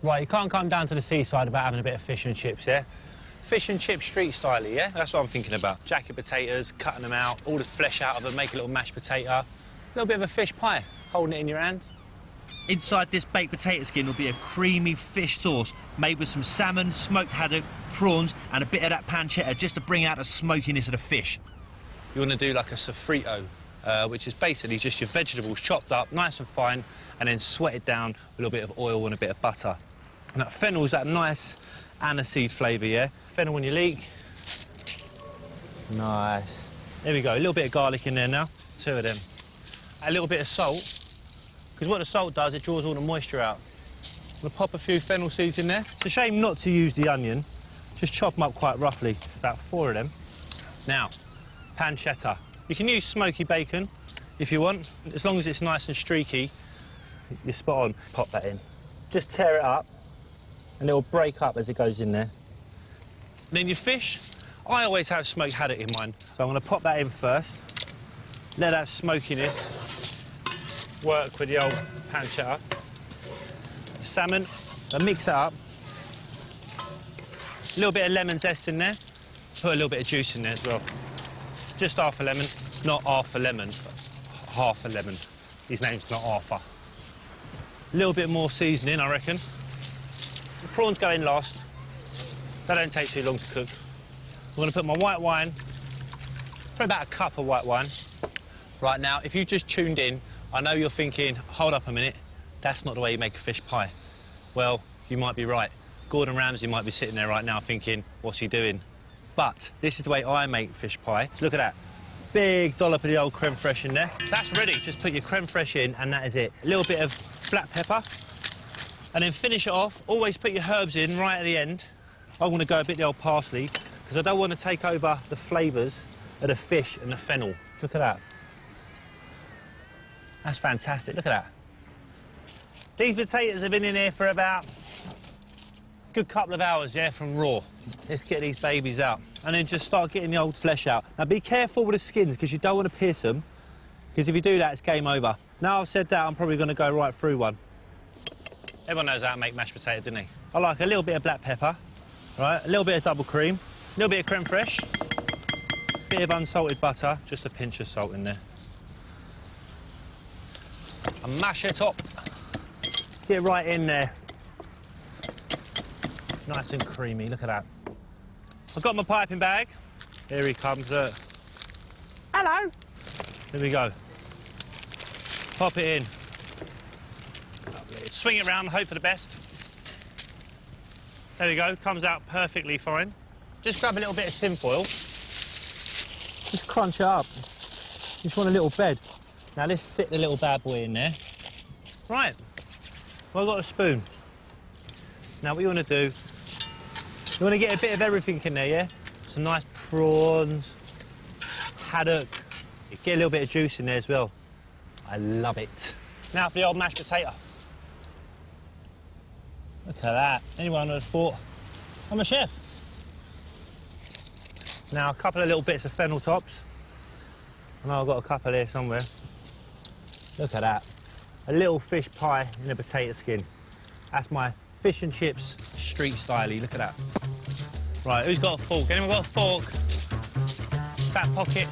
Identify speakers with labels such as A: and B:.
A: Right, you can't come down to the seaside without having a bit of fish and chips, yeah? Fish and chips street style, yeah? That's what I'm thinking about. Jacket potatoes, cutting them out, all the flesh out of them, make a little mashed potato. A little bit of a fish pie, holding it in your hand.
B: Inside this baked potato skin will be a creamy fish sauce made with some salmon, smoked haddock, prawns and a bit of that pancetta just to bring out the smokiness of the fish.
A: You want to do like a sofrito, which is basically just your vegetables chopped up nice and fine and then sweated down with a little bit of oil and a bit of butter. And that fennel's that nice aniseed flavour, yeah? Fennel on your leek. Nice. There we go, a little bit of garlic in there now, 2 of them. A little bit of salt, because what the salt does, it draws all the moisture out. I'm going to pop a few fennel seeds in there. It's a shame not to use the onion. Just chop them up quite roughly, about 4 of them. Now, pancetta. You can use smoky bacon if you want. As long as it's nice and streaky, you're spot on. Pop that in. Just tear it up, and it will break up as it goes in there. And then your fish, I always have smoked haddock in mine. So I'm going to pop that in first. Let that smokiness work with the old pancetta. Salmon, I mix it up. A little bit of lemon zest in there. Put a little bit of juice in there as well. Just half a lemon. Not half a lemon, but half a lemon. His name's not Arthur. A little bit more seasoning, I reckon. The prawns go in last. They don't take too long to cook. I'm going to put my white wine, probably about a cup of white wine. Right now, if you've just tuned in, I know you're thinking, hold up a minute, that's not the way you make a fish pie. Well, you might be right. Gordon Ramsay might be sitting there right now thinking, what's he doing? But this is the way I make fish pie. Look at that. Big dollop of the old creme fraiche in there. That's ready. Just put your creme fraiche in and that is it. A little bit of black pepper. And then finish it off. Always put your herbs in right at the end. I'm going to go a bit of the old parsley because I don't want to take over the flavours of the fish and the fennel. Look at that. That's fantastic. Look at that. These potatoes have been in here for about a good couple of hours, yeah, from raw. Let's get these babies out. And then just start getting the old flesh out. Now, be careful with the skins, because you don't want to pierce them, because if you do that, it's game over. Now I've said that, I'm probably going to go right through one. Everyone knows how to make mashed potato, doesn't he? I like a little bit of black pepper, right, a little bit of double cream, a little bit of creme fraiche, a bit of unsalted butter, just a pinch of salt in there. And mash it up. Get right in there. Nice and creamy, look at that. I've got my piping bag. Here he comes, look. Hello. Here we go. Pop it in. Lovely. Swing it round, hope for the best. There we go, comes out perfectly fine. Just grab a little bit of tin foil. Just crunch it up. Just want a little bed. Now let's sit the little bad boy in there. Right, well, I've got a spoon. Now what you want to do, you want to get a bit of everything in there, yeah? Some nice prawns, haddock. Get a little bit of juice in there as well. I love it. Now for the old mashed potato. Look at that. Anyone would have thought I'm a chef. Now a couple of little bits of fennel tops. I know I've got a couple here somewhere. Look at that. A little fish pie in a potato skin. That's my fish and chips street styley. Look at that. Right, who's got a fork? Anyone got a fork? Back pocket.